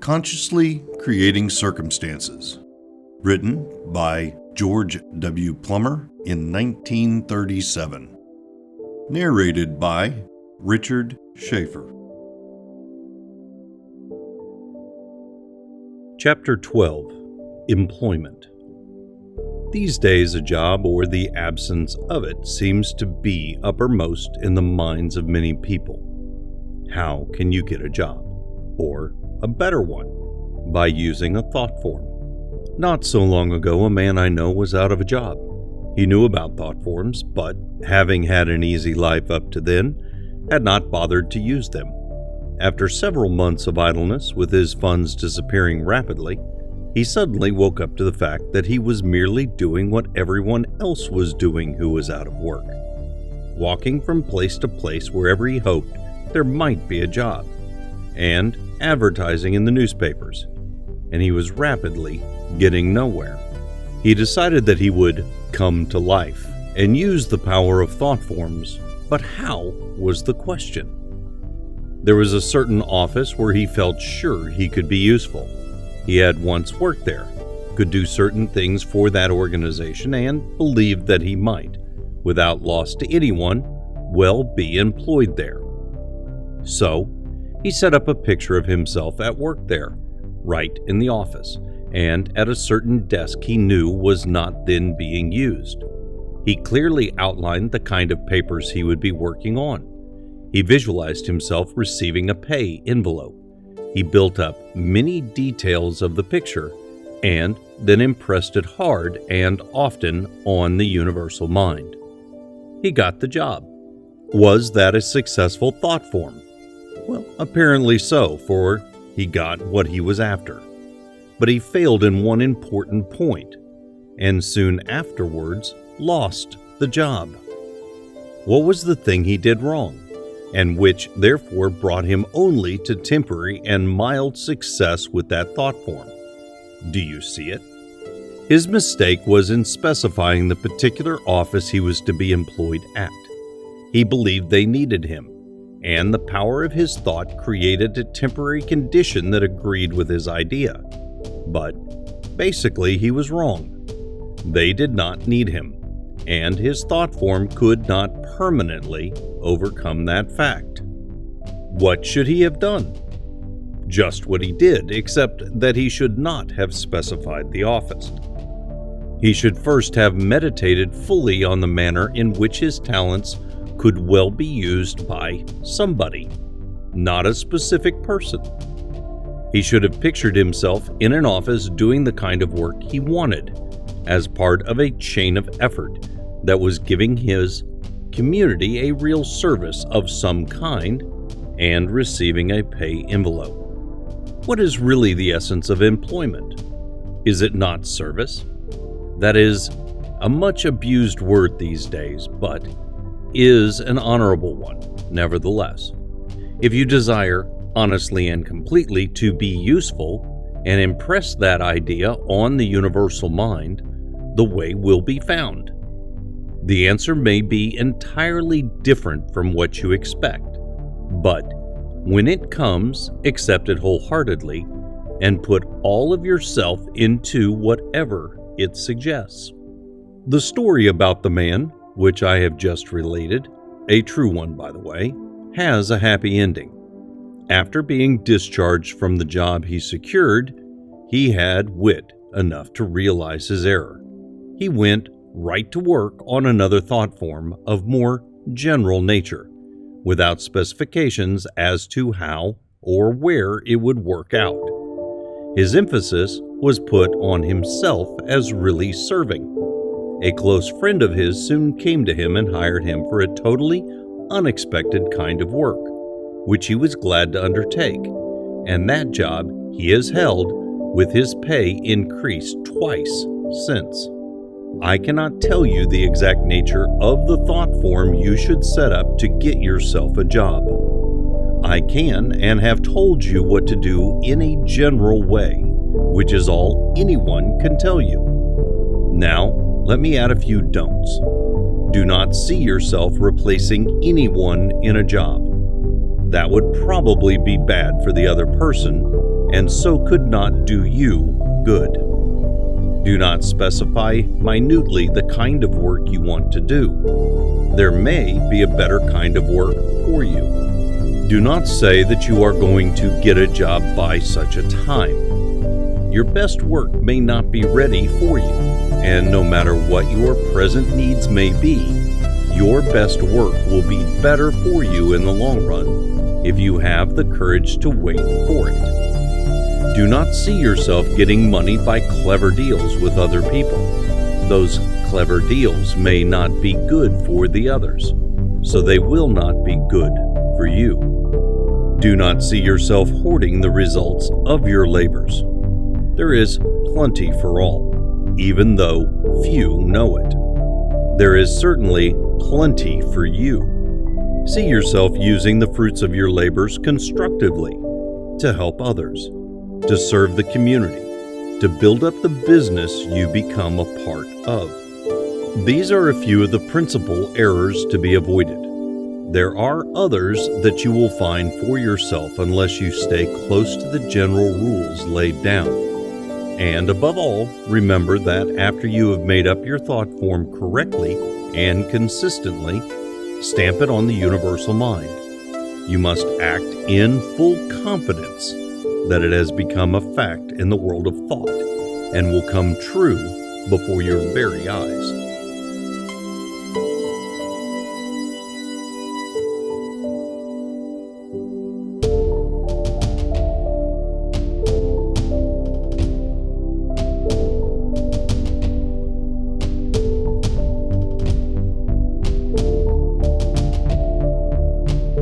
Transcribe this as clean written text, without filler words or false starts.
Consciously Creating Circumstances, written by George W. Plummer in 1937. Narrated by Richard Schaefer. Chapter 12. Employment. These days, a job or the absence of it seems to be uppermost in the minds of many people. How can you get a job? Or a better one? By using a thought form. Not so long ago, a man I know was out of a job. He knew about thought forms, but having had an easy life up to then, had not bothered to use them. After several months of idleness, with his funds disappearing rapidly, he suddenly woke up to the fact that he was merely doing what everyone else was doing who was out of work, walking from place to place wherever he hoped there might be a job, and advertising in the newspapers, and he was rapidly getting nowhere. He decided that he would come to life and use the power of thought forms, but how was the question? There was a certain office where he felt sure he could be useful. He had once worked there, could do certain things for that organization, and believed that he might, without loss to anyone, well be employed there. So, he set up a picture of himself at work there, right in the office, and at a certain desk he knew was not then being used. He clearly outlined the kind of papers he would be working on. He visualized himself receiving a pay envelope. He built up many details of the picture and then impressed it hard and often on the universal mind. He got the job. Was that a successful thought form? Well, apparently so, for he got what he was after. But he failed in one important point, and soon afterwards lost the job. What was the thing he did wrong, and which therefore brought him only to temporary and mild success with that thought form? Do you see it? His mistake was in specifying the particular office he was to be employed at. He believed they needed him, and the power of his thought created a temporary condition that agreed with his idea. But basically he was wrong. They did not need him, and his thought form could not permanently overcome that fact. What should he have done? Just what he did, except that he should not have specified the office. He should first have meditated fully on the manner in which his talents could well be used by somebody, not a specific person. He should have pictured himself in an office doing the kind of work he wanted, as part of a chain of effort that was giving his community a real service of some kind and receiving a pay envelope. What is really the essence of employment? Is it not service? That is a much abused word these days, but is an honorable one, nevertheless. If you desire, honestly and completely, to be useful and impress that idea on the universal mind, the way will be found. The answer may be entirely different from what you expect, but when it comes, accept it wholeheartedly and put all of yourself into whatever it suggests. The story about the man, which I have just related, a true one by the way, has a happy ending. After being discharged from the job he secured, he had wit enough to realize his error. He went right to work on another thought form of more general nature, without specifications as to how or where it would work out. His emphasis was put on himself as really serving. A close friend of his soon came to him and hired him for a totally unexpected kind of work, which he was glad to undertake, and that job he has held, with his pay increased twice since. I cannot tell you the exact nature of the thought form you should set up to get yourself a job. I can and have told you what to do in a general way, which is all anyone can tell you. Now, let me add a few don'ts. Do not see yourself replacing anyone in a job. That would probably be bad for the other person and so could not do you good. Do not specify minutely the kind of work you want to do. There may be a better kind of work for you. Do not say that you are going to get a job by such a time. Your best work may not be ready for you, and no matter what your present needs may be, your best work will be better for you in the long run if you have the courage to wait for it. Do not see yourself getting money by clever deals with other people. Those clever deals may not be good for the others, so they will not be good for you. Do not see yourself hoarding the results of your labors. There is plenty for all, even though few know it. There is certainly plenty for you. See yourself using the fruits of your labors constructively to help others, to serve the community, to build up the business you become a part of. These are a few of the principal errors to be avoided. There are others that you will find for yourself unless you stay close to the general rules laid down. And above all, remember that after you have made up your thought form correctly and consistently, stamp it on the universal mind. You must act in full confidence that it has become a fact in the world of thought and will come true before your very eyes.